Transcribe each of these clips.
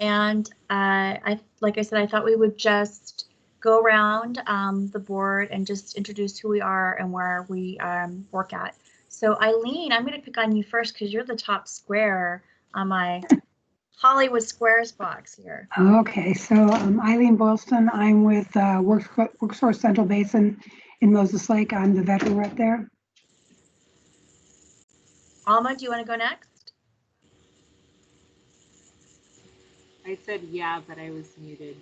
And like I said, I thought we would just go around the board and just introduce who we are and where we work at. So Eileen, I'm going to pick on you first because you're the top square on my Hollywood Squares box here. Okay, so I'm Eileen Boylston. I'm with WorkSource Central Basin in Moses Lake. I'm the veteran rep there. Alma, do you want to go next? I said yeah, but I was muted.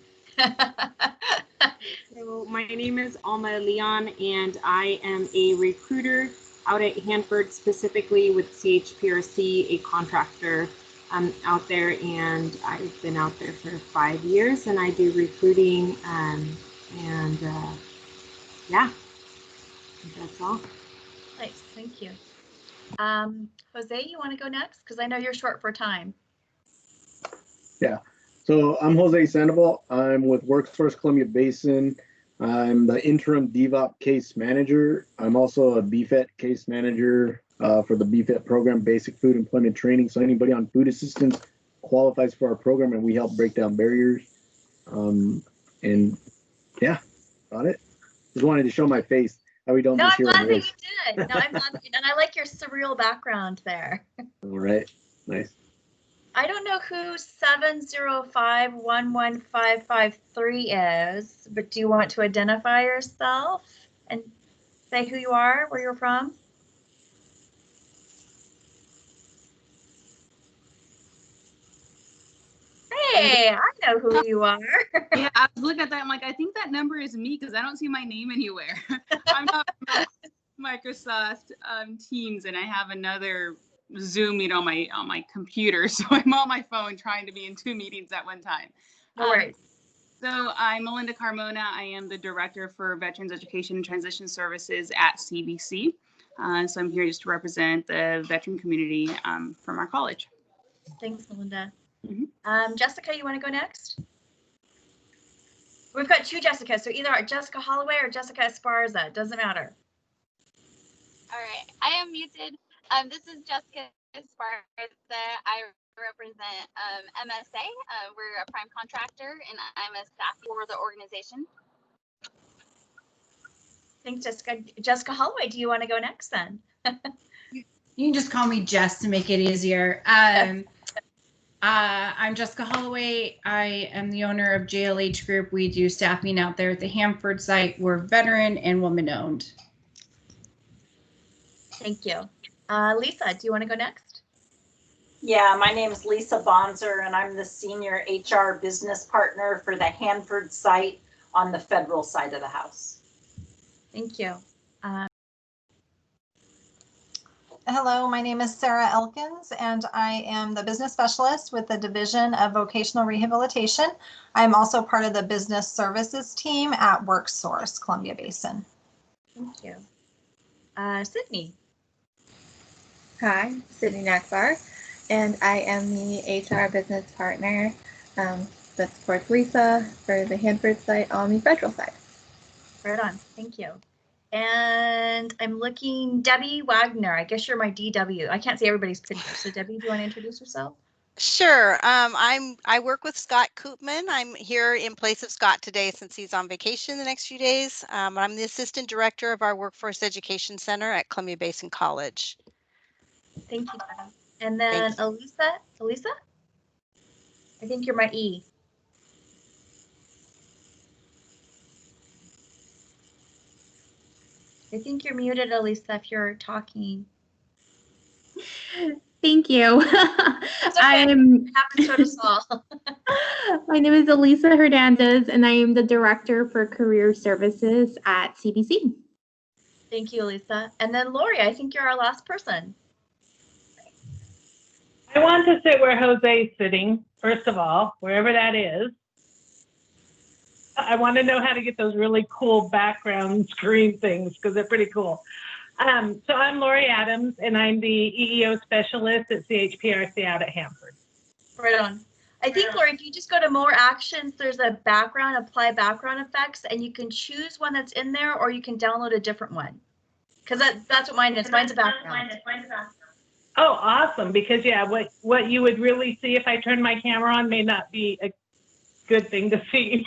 So my name is Alma Leon, and I am a recruiter out at Hanford, specifically with CHPRC, a contractor out there, and I've been out there for 5 years, and I do recruiting, yeah, that's all. Nice, thank you. Jose, you want to go next? Because I know you're short for time. Yeah, so I'm Jose Sandoval. I'm with WorkSource Columbia Basin. I'm the interim DevOps case manager. I'm also a BFET case manager for the BFET program, Basic Food Employment Training. So anybody on food assistance qualifies for our program, and we help break down barriers. And yeah, about it. Just wanted to show my face. How we don't No, just I'm hear glad a that voice. you did. No, I'm glad that you, and I like your surreal background there. All right, nice. I don't know who 705-11553 is, but do you want to identify yourself and say who you are, where you're from? Hey, I know who you are. Yeah, I was looking at that. I'm like, I think that number is me because I don't see my name anywhere. I'm not Microsoft Teams, and I have another Zoom meet on my computer, so I'm on my phone trying to be in 2 meetings at one time. No worries. So I'm Melinda Carmona. I am the Director for Veterans Education and Transition Services at CBC. So I'm here just to represent the veteran community from our college. Thanks, Melinda. Mm-hmm. Jessica, you want to go next? We've got 2 Jessicas, so either Jessica Holloway or Jessica Esparza. Doesn't matter. All right, I am muted. This is Jessica Esparza. I represent MSA. We're a prime contractor, and I'm a staff for the organization. Thanks, Jessica. Jessica Holloway, do you want to go next then? You can just call me Jess to make it easier. I'm Jessica Holloway. I am the owner of JLH Group. We do staffing out there at the Hanford site. We're veteran and woman owned. Thank you. Lisa, do you want to go next? Yeah, my name is Lisa Bonzer, and I'm the senior HR business partner for the Hanford site on the federal side of the house. Thank you. Hello, my name is Sarah Elkins, and I am the business specialist with the Division of Vocational Rehabilitation. I'm also part of the business services team at WorkSource Columbia Basin. Thank you. Sydney. Hi, Sydney Nakbar, and I am the HR business partner that supports Lisa for the Hanford site on the federal side. Right on. Thank you. And I'm looking, Debbie Wagner. I guess you're my DW. I can't see everybody's picture. So Debbie, do you want to introduce yourself? Sure. I work with Scott Koopman. I'm here in place of Scott today since he's on vacation the next few days. I'm the assistant director of our Workforce Education Center at Columbia Basin College. Thank you, Debbie. And then Elisa? I think you're my E. I think you're muted, Elisa, if you're talking. Thank you. Okay. Happens to us all. My name is Elisa Hernandez, and I am the Director for Career Services at CBC. Thank you, Elisa. And then Lori, I think you're our last person. I want to sit where Jose's sitting, first of all, wherever that is. I want to know how to get those really cool background screen things because they're pretty cool. So I'm Lori Adams, and I'm the EEO specialist at CHPRC out at Hanford. Right on. I think, Lori, if you just go to more actions, there's a background, apply background effects, and you can choose one that's in there, or you can download a different one. Because that's what mine is. Mine's a background. Oh, awesome. Because yeah, what you would really see if I turn my camera on may not be a good thing to see.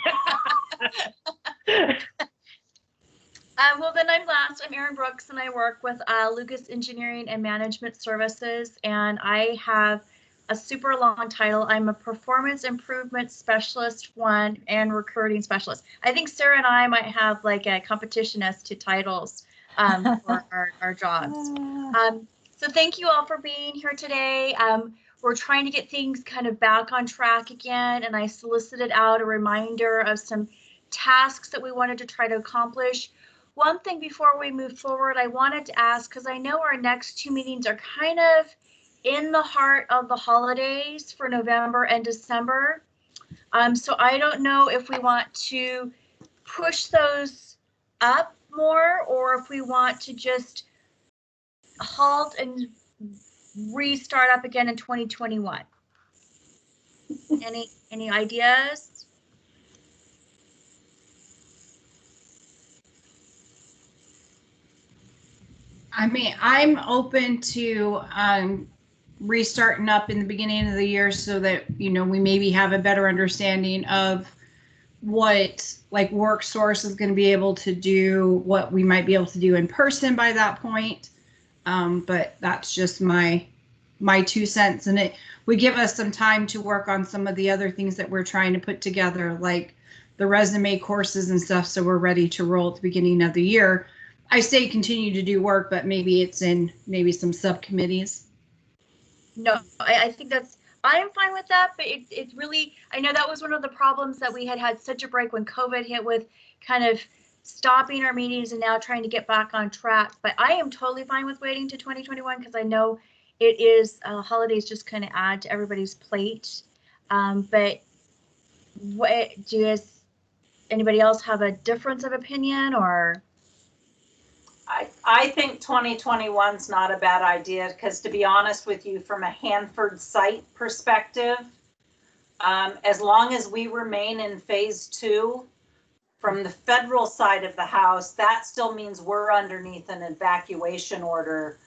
Well, then I'm last. I'm Erin Brooks, and I work with Lucas Engineering and Management Services, and I have a super long title. I'm a Performance Improvement Specialist 1 and Recruiting Specialist. I think Sarah and I might have like a competition as to titles for our jobs. So thank you all for being here today. We're trying to get things kind of back on track again, and I solicited out a reminder of some tasks that we wanted to try to accomplish. One thing before we move forward, I wanted to ask, because I know our next 2 meetings are kind of in the heart of the holidays for November and December. So I don't know if we want to push those up more, or if we want to just halt and restart up again in 2021. Any ideas? I mean, I'm open to restarting up in the beginning of the year so that, you know, we maybe have a better understanding of what like WorkSource is going to be able to do, what we might be able to do in person by that point. But that's just my 2 cents, and it would give us some time to work on some of the other things that we're trying to put together, like the resume courses and stuff, so we're ready to roll at the beginning of the year. I say continue to do work, but maybe it's in maybe some subcommittees. No, I think I'm fine with that, but it really, I know that was one of the problems that we had such a break when COVID hit, with kind of stopping our meetings and now trying to get back on track. But I am totally fine with waiting to 2021, because I know it is holidays just kind of add to everybody's plate. But anybody else have a difference of opinion, or? I think 2021 is not a bad idea, because to be honest with you, from a Hanford site perspective, as long as we remain in phase 2, from the federal side of the house, that still means we're underneath an evacuation order.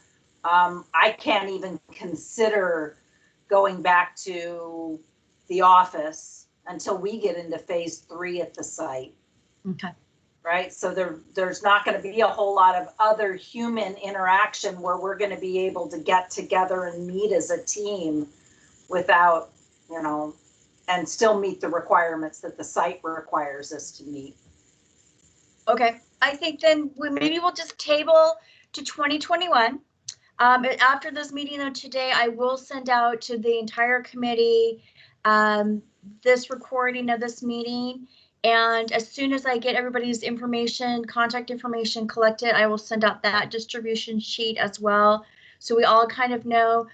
I can't even consider going back to the office until we get into phase 3 at the site. Okay. Right? So there's not going to be a whole lot of other human interaction where we're going to be able to get together and meet as a team without, you know, and still meet the requirements that the site requires us to meet. Okay, I think then maybe we'll just table to 2021. After this meeting though today, I will send out to the entire committee this recording of this meeting. And as soon as I get everybody's information, contact information collected, I will send out that distribution sheet as well. So we all kind of know.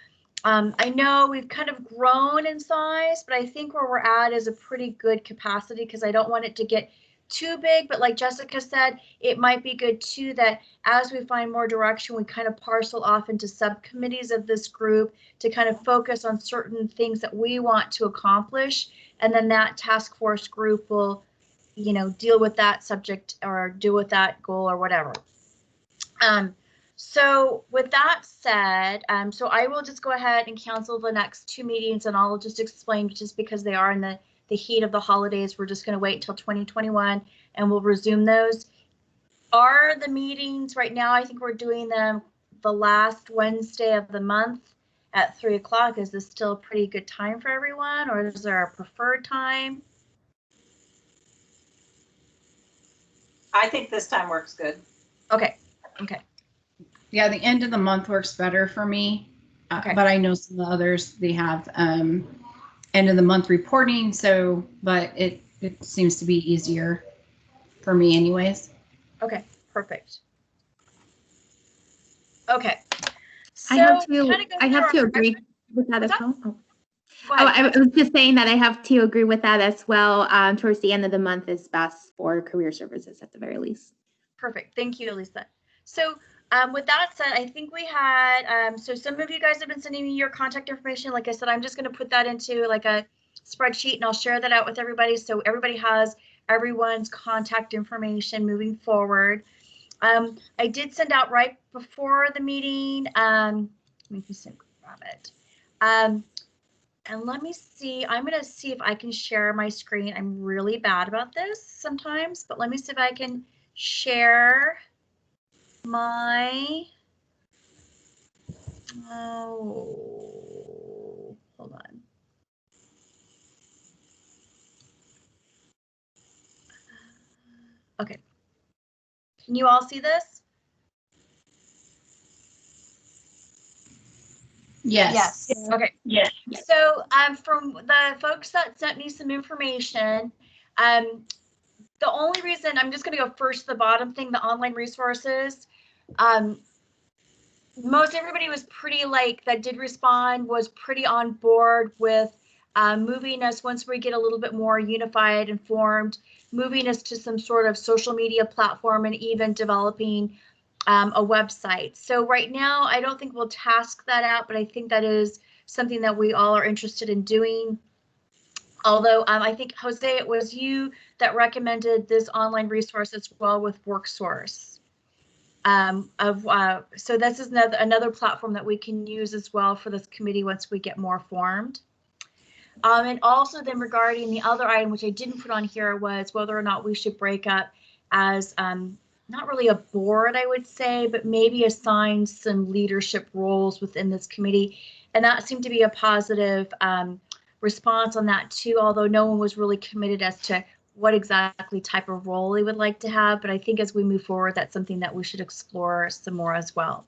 I know we've kind of grown in size, but I think where we're at is a pretty good capacity, because I don't want it to get too big. But like Jessica said, it might be good too that as we find more direction, we kind of parcel off into subcommittees of this group to kind of focus on certain things that we want to accomplish. And then that task force group will, you know, deal with that subject or deal with that goal or whatever. So with that said, so I will just go ahead and cancel the next 2 meetings, and I'll just explain, just because they are in the heat of the holidays, we're just going to wait until 2021 and we'll resume those. Are the meetings right now, I think we're doing them the last Wednesday of the month at 3 o'clock. Is this still a pretty good time for everyone, or is there a preferred time? I think this time works good. Okay. Okay. Yeah, the end of the month works better for me. Okay. But I know some of the others, they have end of the month reporting. So, but it seems to be easier for me anyways. Okay, perfect. Okay. So I have to agree with that as well. I was just saying that I have to agree with that as well. Towards the end of the month is best for career services at the very least. Perfect. Thank you, Lisa. So with that said, I think we had, so some of you guys have been sending me your contact information. Like I said, I'm just going to put that into like a spreadsheet, and I'll share that out with everybody, so everybody has everyone's contact information moving forward. I did send out right before the meeting. Let me just grab it. And let me see, I'm gonna see if I can share my screen. I'm really bad about this sometimes, but let me see if I can share my, oh, hold on. Okay. Can you all see this? Yes. Okay. Yes. So from the folks that sent me some information, the only reason I'm just going to go first to the bottom thing, the online resources. Most everybody was pretty that did respond was pretty on board with moving us once we get a little bit more unified and formed, moving us to some sort of social media platform and even developing a website. So right now, I don't think we'll task that out, but I think that is something that we all are interested in doing. Although I think, Jose, it was you that recommended this online resource as well with WorkSource. So this is another platform that we can use as well for this committee once we get more formed. And also then regarding the other item, which I didn't put on here, was whether or not we should break up as not really a board, I would say, but maybe assign some leadership roles within this committee. And that seemed to be a positive response on that too, although no one was really committed as to what exactly type of role they would like to have. But I think as we move forward, that's something that we should explore some more as well.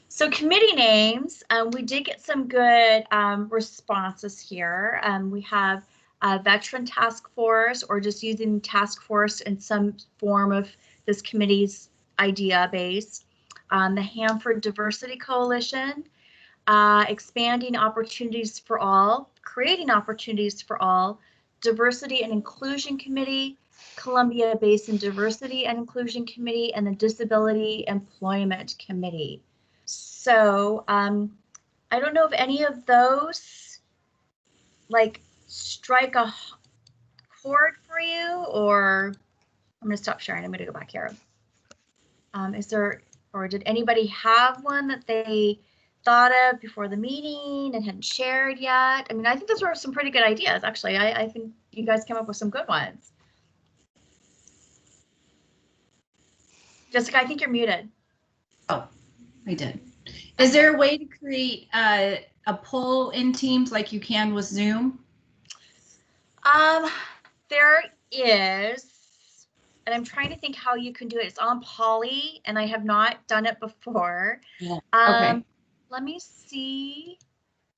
So committee names, we did get some good responses here. We have Veteran Task Force, or just using task force in some form of this committee's idea base. The Hanford Diversity Coalition, expanding opportunities for all, creating opportunities for all, Diversity and Inclusion Committee, Columbia Basin Diversity and Inclusion Committee, and the Disability Employment Committee. So I don't know if any of those strike a chord for you, or I'm going to stop sharing. I'm going to go back here. Is there, or did anybody have one that they thought of before the meeting and hadn't shared yet? I mean, I think those were some pretty good ideas, actually. I think you guys came up with some good ones. Jessica, I think you're muted. Oh, I did. Is there a way to create a poll in Teams like you can with Zoom? There is, and I'm trying to think how you can do it. It's on Poly, and I have not done it before. Yeah. Okay. Let me see.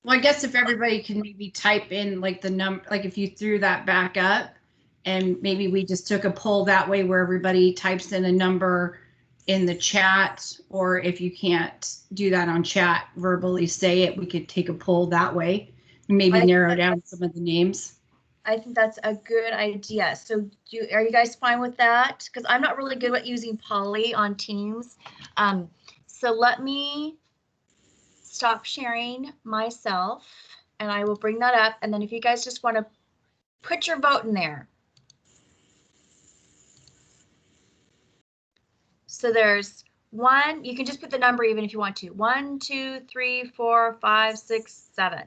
Well, I guess if everybody can maybe type in the number, if you threw that back up, and maybe we just took a poll that way where everybody types in a number in the chat, or if you can't do that on chat, verbally say it, we could take a poll that way and maybe narrow down some of the names. I think that's a good idea. So are you guys fine with that? Because I'm not really good at using Poly on Teams. So let me stop sharing myself and I will bring that up. And then if you guys just want to put your vote in there. So there's one, you can just put the number even if you want to. 1, 2, 3, 4, 5, 6, 7.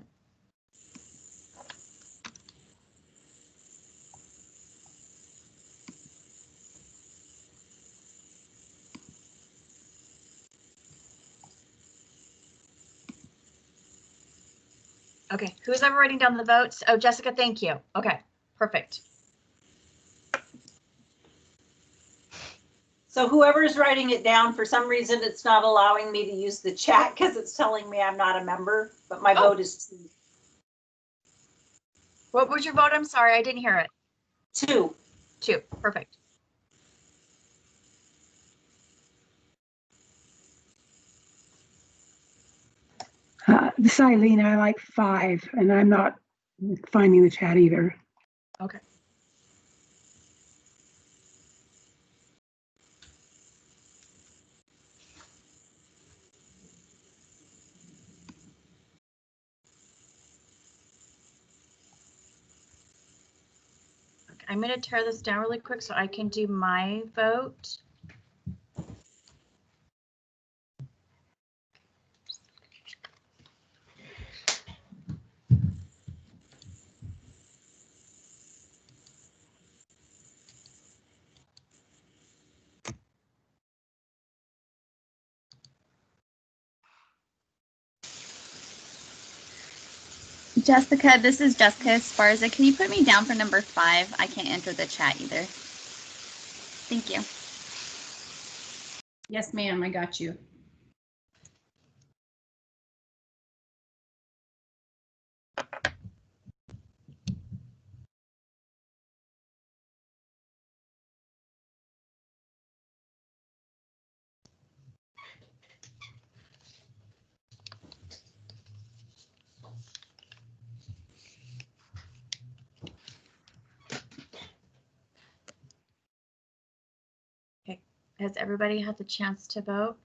Okay, who's ever writing down the votes? Oh, Jessica, thank you. Okay, perfect. So whoever's writing it down, for some reason, it's not allowing me to use the chat because it's telling me I'm not a member, but my vote is 2. What was your vote? I'm sorry, I didn't hear it. 2. 2, perfect. This is Eileen, I like 5, and I'm not finding the chat either. Okay. I'm going to tear this down really quick so I can do my vote. Jessica, this is Jessica Esparza. Can you put me down for number 5? I can't enter the chat either. Thank you. Yes, ma'am, I got you. Okay. Has everybody had the chance to vote?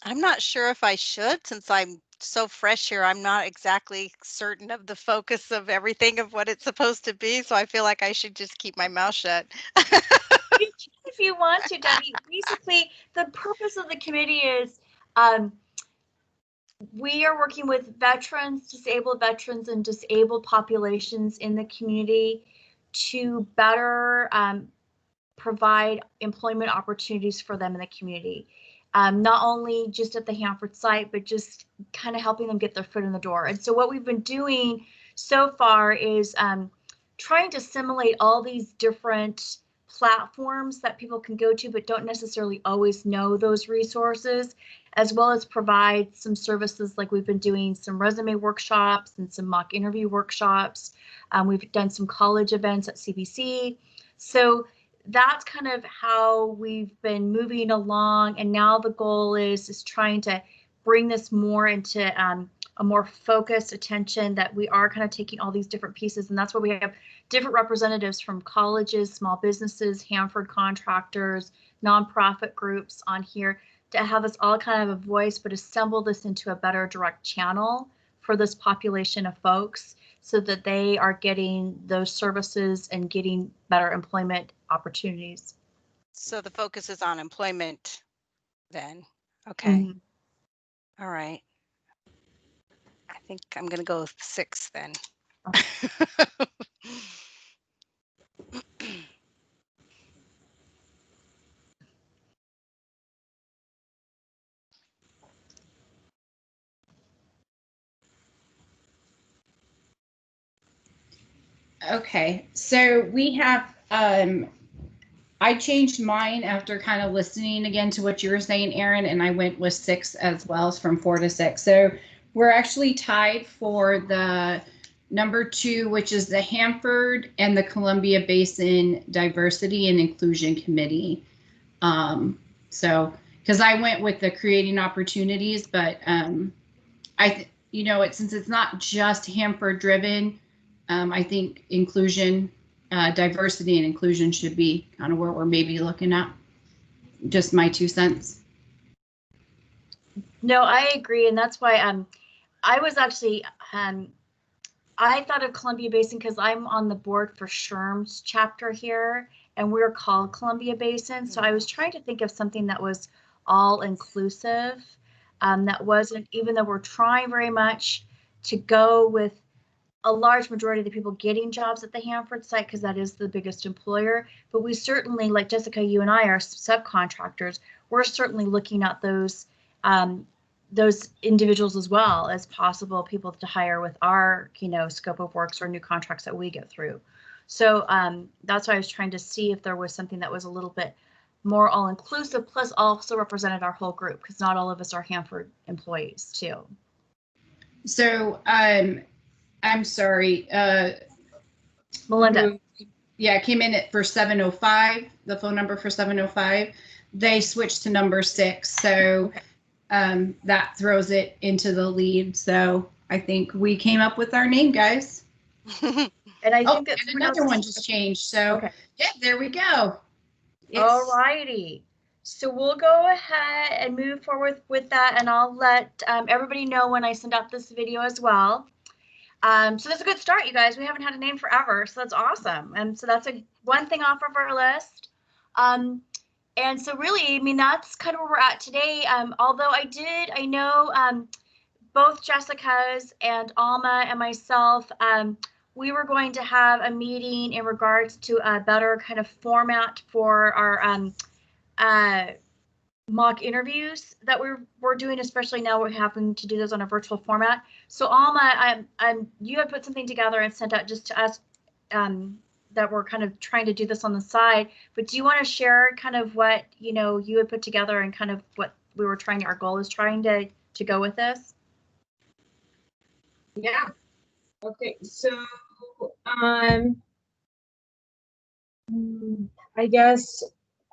I'm not sure if I should, since I'm so fresh here. I'm not exactly certain of the focus of everything of what it's supposed to be. So I feel like I should just keep my mouth shut. If you want to, Debbie, basically the purpose of the committee is we are working with veterans, disabled veterans, and disabled populations in the community to better provide employment opportunities for them in the community. Not only just at the Hanford site, but just kind of helping them get their foot in the door. And so what we've been doing so far is trying to assimilate all these different platforms that people can go to, but don't necessarily always know those resources, as well as provide some services like we've been doing some resume workshops and some mock interview workshops. We've done some college events at CBC. So that's kind of how we've been moving along. And now the goal is trying to bring this more into a more focused attention, that we are kind of taking all these different pieces. And that's why we have different representatives from colleges, small businesses, Hanford contractors, nonprofit groups on here to have us all kind of a voice, but assemble this into a better direct channel for this population of folks so that they are getting those services and getting better employment opportunities. So the focus is on employment then. Okay. Mm-hmm. All right. I think I'm going to go with 6 then. Okay, so we have, I changed mine after kind of listening again to what you were saying, Aaron, and I went with 6 as well, from 4 to 6. So we're actually tied for the number 2, which is the Hanford and the Columbia Basin Diversity and Inclusion Committee. So, because I went with the creating opportunities, but since it's not just Hanford driven, I think inclusion, diversity and inclusion should be kind of where we're maybe looking at. Just my 2 cents. No, I agree. And that's why I was actually, I thought of Columbia Basin because I'm on the board for SHRM's chapter here, and we're called Columbia Basin. So I was trying to think of something that was all inclusive, that wasn't, even though we're trying very much to go with a large majority of the people getting jobs at the Hanford site, because that is the biggest employer. But we certainly, like Jessica, you and I are subcontractors. We're certainly looking at those individuals as well as possible people to hire with our, scope of works or new contracts that we get through. So that's why I was trying to see if there was something that was a little bit more all-inclusive, plus also represented our whole group, because not all of us are Hanford employees too. So I'm sorry, Melinda. Yeah, came in for 705, the phone number for 705. They switched to number 6, so that throws it into the lead. So I think we came up with our name, guys. And I think that another one just changed. So okay. Yeah, there we go. All righty. So we'll go ahead and move forward with that, and I'll let everybody know when I send out this video as well. So that's a good start, you guys. We haven't had a name forever, so that's awesome. And so that's one thing off of our list. And so really, I mean, that's kind of where we're at today. Although I know both Jessica's and Alma and myself, we were going to have a meeting in regards to a better kind of format for our mock interviews that we're doing, especially now we're having to do those on a virtual format. So Alma, you had put something together and sent out just to us that we're kind of trying to do this on the side. But do you want to share kind of what you had put together and kind of what we were trying? Our goal is trying to go with this. Yeah. Okay. So I guess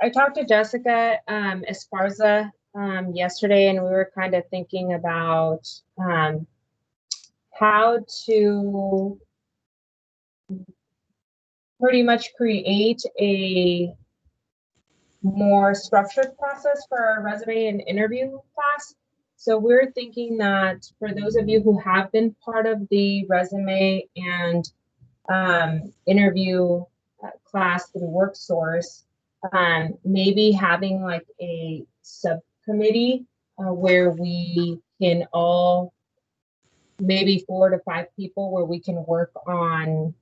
I talked to Jessica Esparza yesterday, and we were kind of thinking about how to pretty much create a more structured process for our resume and interview class. So we're thinking that for those of you who have been part of the resume and interview class through WorkSource, maybe having like a subcommittee where we can all, maybe 4 to 5 people, where we can work on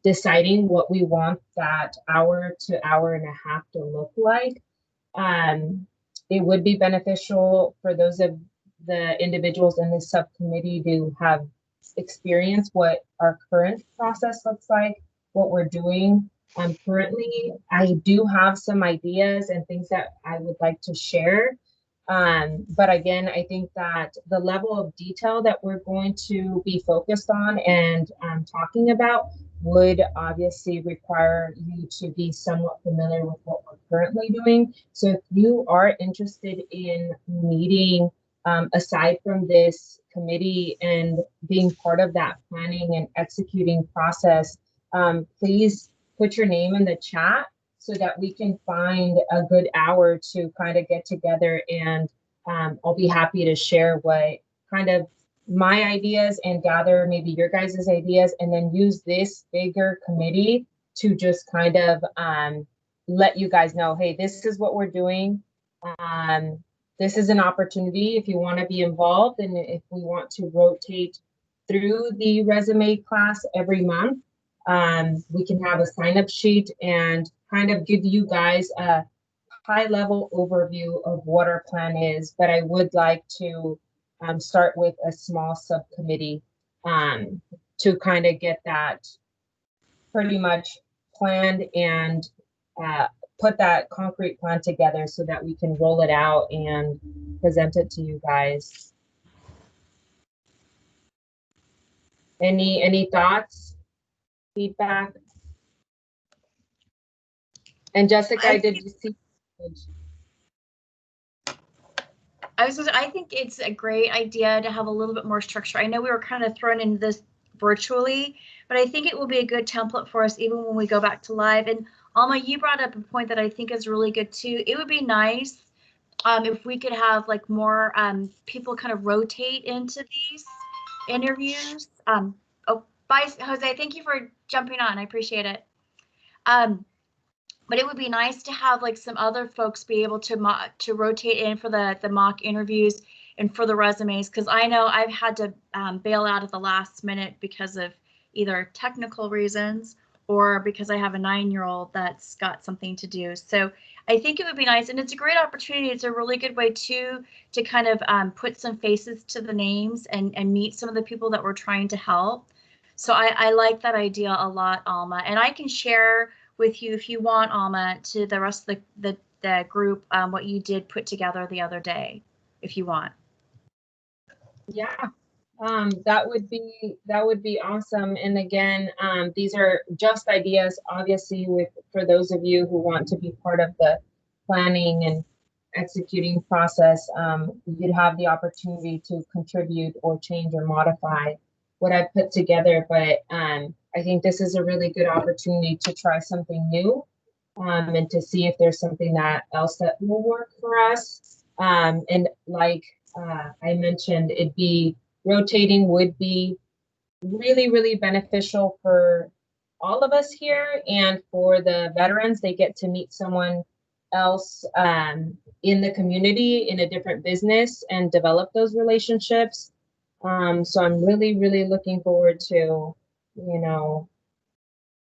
deciding what we want that hour to hour and a half to look like. It would be beneficial for those of the individuals in this subcommittee to have experience what our current process looks like, what we're doing currently. I do have some ideas and things that I would like to share. But again, I think that the level of detail that we're going to be focused on and talking about would obviously require you to be somewhat familiar with what we're currently doing. So if you are interested in meeting aside from this committee and being part of that planning and executing process, please put your name in the chat so that we can find a good hour to kind of get together, and I'll be happy to share what kind of my ideas and gather maybe your guys' ideas, and then use this bigger committee to just kind of let you guys know, hey, this is what we're doing. This is an opportunity if you want to be involved, and if we want to rotate through the resume class every month, we can have a sign-up sheet and kind of give you guys a high-level overview of what our plan is. But I would like to start with a small subcommittee to kind of get that pretty much planned and put that concrete plan together so that we can roll it out and present it to you guys. Any thoughts, feedback? And Jessica, did you see? I think it's a great idea to have a little bit more structure. I know we were kind of thrown into this virtually, but I think it will be a good template for us even when we go back to live. And Alma, you brought up a point that I think is really good too. It would be nice if we could have like more people kind of rotate into these interviews. Oh, bye, Jose. Thank you for jumping on. I appreciate it. But it would be nice to have like some other folks be able to rotate in for the mock interviews and for the resumes, because I know I've had to bail out at the last minute because of either technical reasons or because I have a 9-year-old that's got something to do. So I think it would be nice, and it's a great opportunity. It's a really good way to kind of put some faces to the names and meet some of the people that we're trying to help. So I like that idea a lot, Alma, and I can share with you if you want, Alma, to the rest of the group what you did put together the other day, if you want. Yeah, that would be awesome. And again, these are just ideas, obviously, for those of you who want to be part of the planning and executing process. You'd have the opportunity to contribute or change or modify what I put together, but I think this is a really good opportunity to try something new and to see if there's something else that will work for us. And like I mentioned, rotating would be really, really beneficial for all of us here, and for the veterans, they get to meet someone else in the community in a different business and develop those relationships. So I'm really, really looking forward to,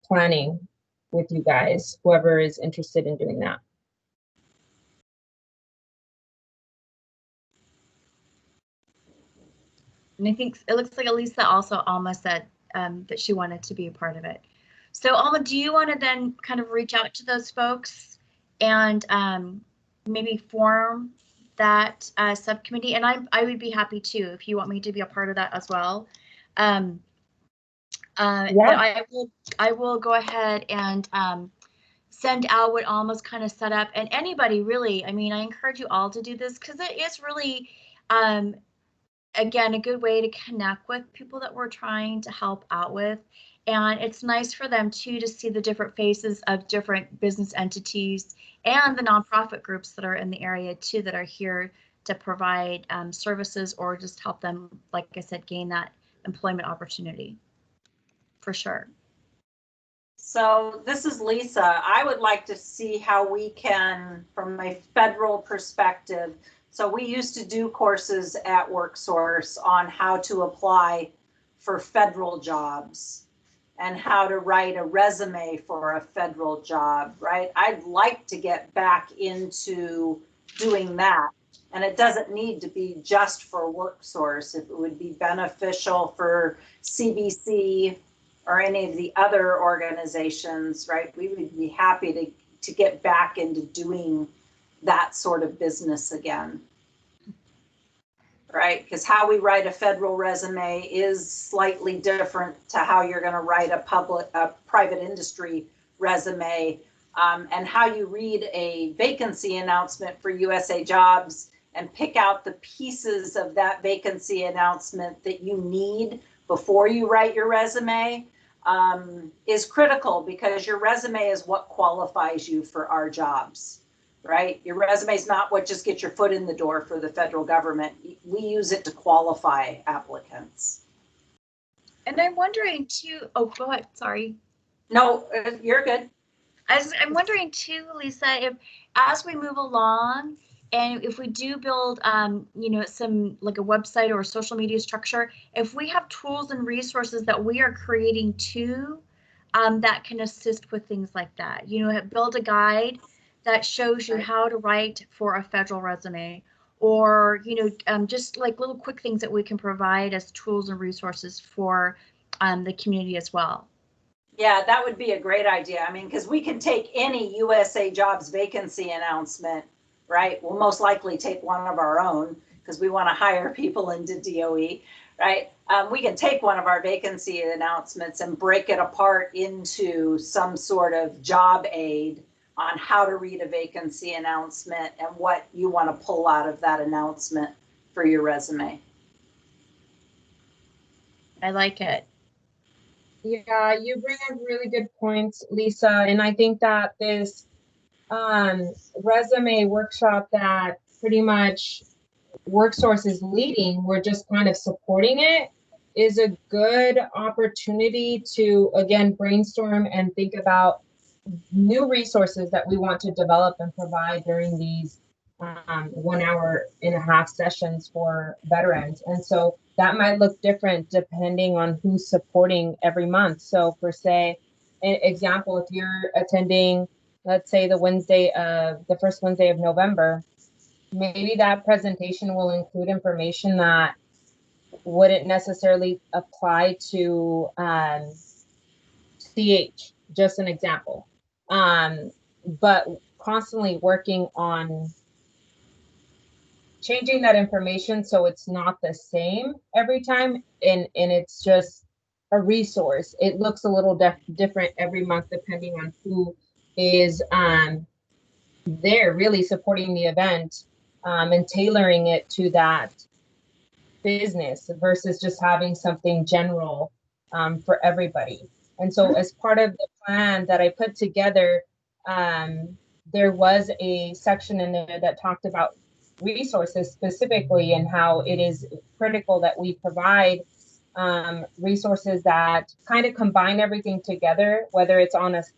planning with you guys, whoever is interested in doing that. And I think it looks like Elisa also Alma said that she wanted to be a part of it. So Alma, do you want to then kind of reach out to those folks and maybe form that subcommittee? And I would be happy too if you want me to be a part of that as well. But I will go ahead and send out what Alma's kind of set up, and anybody really. I mean, I encourage you all to do this because it is really, again, a good way to connect with people that we're trying to help out with. And it's nice for them too to see the different faces of different business entities and the nonprofit groups that are in the area too, that are here to provide services or just help them, like I said, gain that employment opportunity. For sure. So this is Lisa. I would like to see how we can, from a federal perspective, so we used to do courses at WorkSource on how to apply for federal jobs and how to write a resume for a federal job, right? I'd like to get back into doing that. And it doesn't need to be just for WorkSource. If it would be beneficial for CBC or any of the other organizations, right? We would be happy to get back into doing that sort of business again, right? Because how we write a federal resume is slightly different to how you're going to write a private industry resume, and how you read a vacancy announcement for USA Jobs and pick out the pieces of that vacancy announcement that you need before you write your resume is critical, because your resume is what qualifies you for our jobs, right? Your resume is not what just gets your foot in the door for the federal government. We use it to qualify applicants. And I'm wondering too, oh, go ahead, sorry. No, you're good. I'm wondering too, Lisa, if as we move along, and if we do build, you know, some like a website or a social media structure, if we have tools and resources that we are creating too, that can assist with things like that. You know, build a guide that shows you how to write for a federal resume, or, you know, just like little quick things that we can provide as tools and resources for the community as well. Yeah, that would be a great idea. I mean, because we can take any USA Jobs vacancy announcement, right? We'll most likely take one of our own because we want to hire people into DOE, right? We can take one of our vacancy announcements and break it apart into some sort of job aid on how to read a vacancy announcement and what you want to pull out of that announcement for your resume. I like it. Yeah, you bring up really good points, Lisa. And I think that this resume workshop that pretty much WorkSource is leading, we're just kind of supporting it, is a good opportunity to, again, brainstorm and think about new resources that we want to develop and provide during these 1 hour and a half sessions for veterans. And so that might look different depending on who's supporting every month. So for say, an example, if you're attending, let's say the first Wednesday of November, maybe that presentation will include information that wouldn't necessarily apply to CH, just an example. But constantly working on changing that information so it's not the same every time, and it's just a resource. It looks a little different every month depending on who is there really supporting the event, and tailoring it to that business versus just having something general for everybody. And so as part of the plan that I put together, there was a section in there that talked about resources specifically and how it is critical that we provide resources that kind of combine everything together, whether it's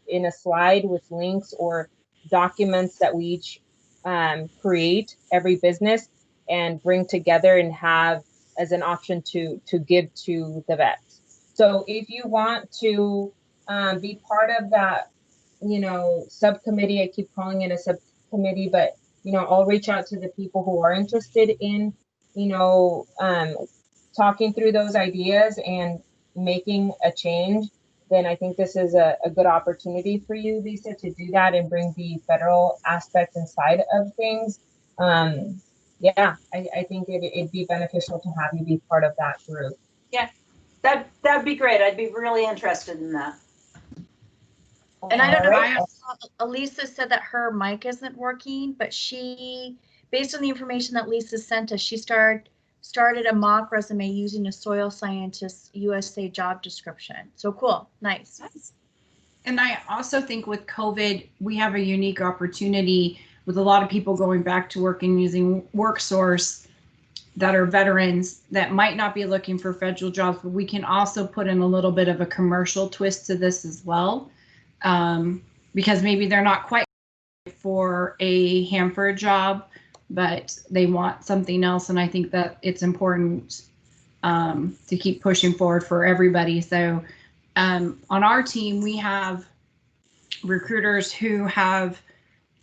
in a slide with links or documents that we each create, every business, and bring together and have as an option to give to the vets. So if you want to be part of that, subcommittee, I keep calling it a subcommittee, but I'll reach out to the people who are interested in, talking through those ideas and making a change, then I think this is a good opportunity for you, Lisa, to do that and bring the federal aspect inside of things. Yeah, I think it'd be beneficial to have you be part of that group. Yeah, that'd be great. I'd be really interested in that. And I don't know, Right. Elisa said that her mic isn't working, but she, based on the information that Lisa sent us, she started a mock resume using a soil scientist USA job description. So cool, nice. And I also think with COVID, we have a unique opportunity with a lot of people going back to work and using WorkSource that are veterans that might not be looking for federal jobs, but we can also put in a little bit of a commercial twist to this as well. Because maybe they're not quite for a Hanford job, but they want something else. And I think that it's important to keep pushing forward for everybody. So on our team, we have recruiters who have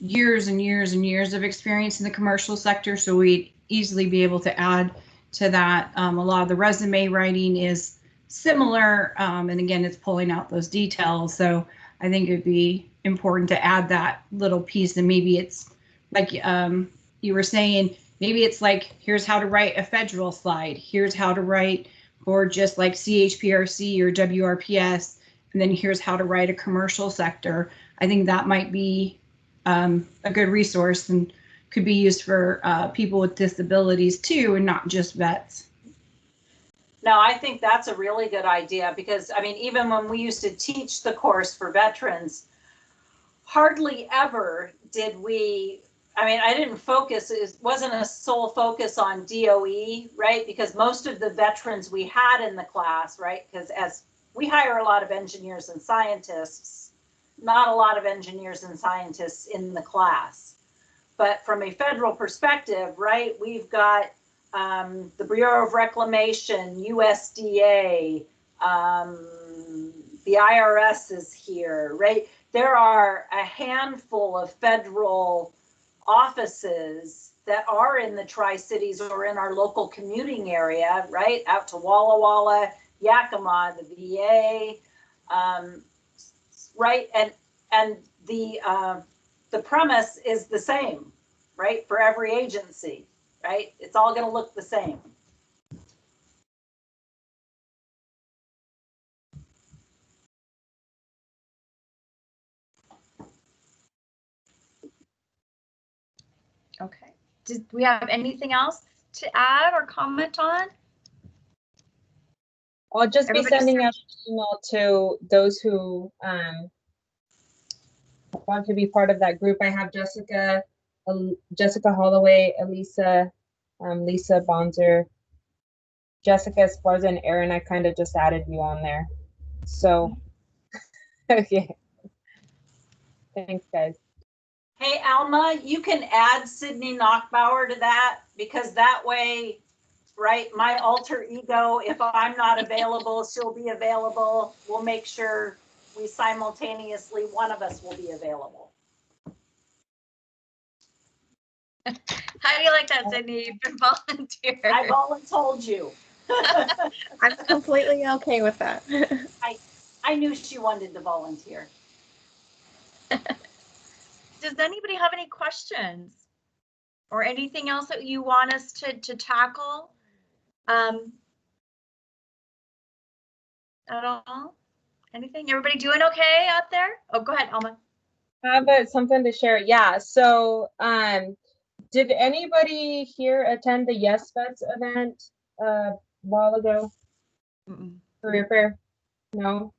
years and years and years of experience in the commercial sector. So we'd easily be able to add to that. A lot of the resume writing is similar. And again, it's pulling out those details. So I think it'd be important to add that little piece. And maybe it's like you were saying, maybe it's like, here's how to write a federal slide. Here's how to write for just like CHPRC or WRPS. And then here's how to write a commercial sector. I think that might be a good resource and could be used for people with disabilities too, and not just vets. No, I think that's a really good idea because, I mean, even when we used to teach the course for veterans, hardly ever did we, I mean, I didn't focus, it wasn't a sole focus on DOE, right? Because most of the veterans we had in the class, right? Because as we hire a lot of engineers and scientists, not a lot of engineers and scientists in the class. But from a federal perspective, right, we've got the Bureau of Reclamation, USDA, the IRS is here, right? There are a handful of federal offices that are in the Tri-Cities or in our local commuting area, right? Out to Walla Walla, Yakima, the VA, right? And the premise is the same, right? For every agency. Right? It's all going to look the same. Okay. Did we have anything else to add or comment on? I'll just be sending out an email to those who want to be part of that group. I have Jessica Holloway, Elisa, Lisa Bonzer, Jessica Esparza, and Erin. I kind of just added you on there. So, okay. Thanks, guys. Hey, Alma, you can add Sydney Knockbauer to that because that way, right, my alter ego, if I'm not available, she'll be available. We'll make sure we simultaneously, one of us will be available. How do you like that, Sydney? You've been volunteering. I voluntold you. I'm completely okay with that. I knew she wanted to volunteer. Does anybody have any questions or anything else that you want us to tackle at all? Anything? Everybody doing okay out there? Oh, go ahead, Alma. I have something to share. Yeah. So, did anybody here attend the Yes Vets event a while ago? Career fair? No.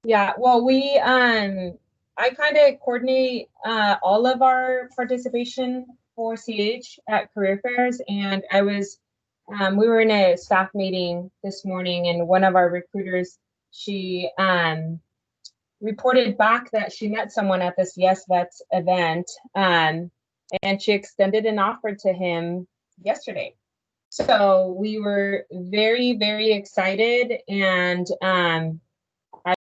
Yeah. Well, we I kind of coordinate all of our participation for CH at career fairs, and I was we were in a staff meeting this morning, and one of our recruiters, she reported back that she met someone at this Yes Vets event, and she extended an offer to him yesterday. So we were very, very excited, and I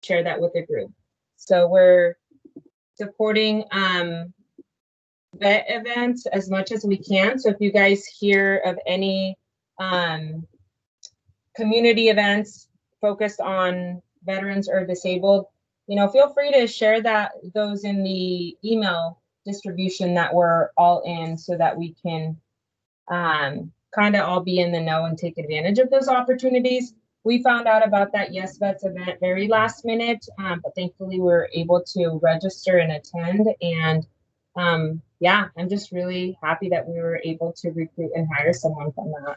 share that with the group. So we're supporting vet events as much as we can. So if you guys hear of any community events focused on veterans or disabled, feel free to share those in the email distribution that we're all in, so that we can kind of all be in the know and take advantage of those opportunities. We found out about that Yes Vets event very last minute, but thankfully we were able to register and attend. And yeah, I'm just really happy that we were able to recruit and hire someone from that.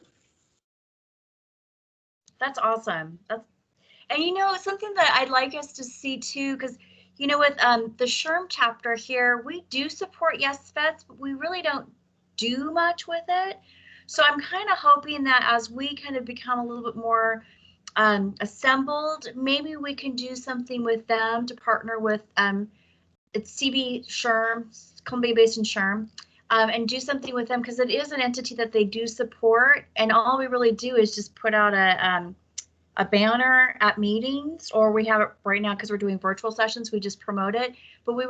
That's awesome. And something that I'd like us to see too, because with the SHRM chapter here, we do support Yes Vets, but we really don't do much with it. So I'm kind of hoping that as we kind of become a little bit more assembled, maybe we can do something with them to partner with it's CB SHRM, Columbia Basin SHRM, and do something with them, because it is an entity that they do support, and all we really do is just put out a banner at meetings, or we have it right now because we're doing virtual sessions, we just promote it, but we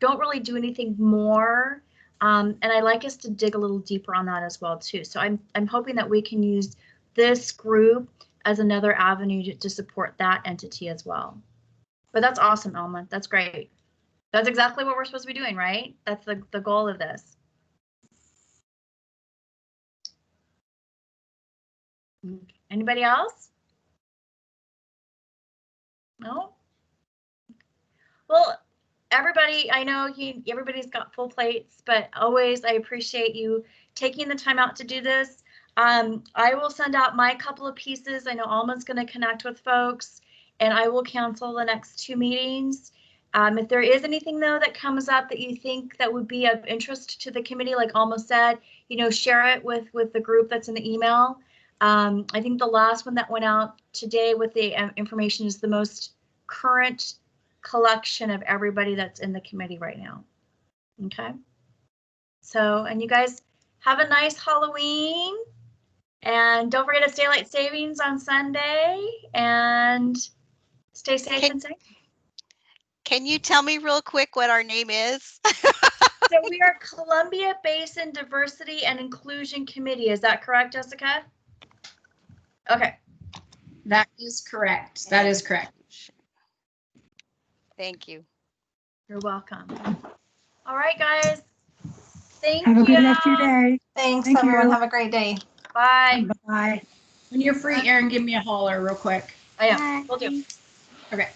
don't really do anything more. And I like us to dig a little deeper on that as well too. So I'm hoping that we can use this group as another avenue to support that entity as well. But that's awesome, Elma. That's great. That's exactly what we're supposed to be doing, right? That's the goal of this. Anybody else? No? Well, everybody, I know everybody's got full plates, but always I appreciate you taking the time out to do this. I will send out my couple of pieces. I know Alma's going to connect with folks, and I will cancel the next 2 meetings. If there is anything though that comes up that you think that would be of interest to the committee, like Alma said, share it with the group that's in the email. I think the last one that went out today with the information is the most current collection of everybody that's in the committee right now. Okay. So, and you guys have a nice Halloween, and don't forget it's daylight savings on Sunday, and stay safe and safe. Can you tell me real quick what our name is? So we are Columbia Basin Diversity and Inclusion Committee. Is that correct, Jessica? Okay. That is correct. That is correct. Thank you. You're welcome. All right, guys. Thank Have you. a good rest of your day. Thanks, Thank everyone. you. Have a great day. Bye. Bye. When you're free, Erin, give me a holler real quick. I am. Will do. Okay.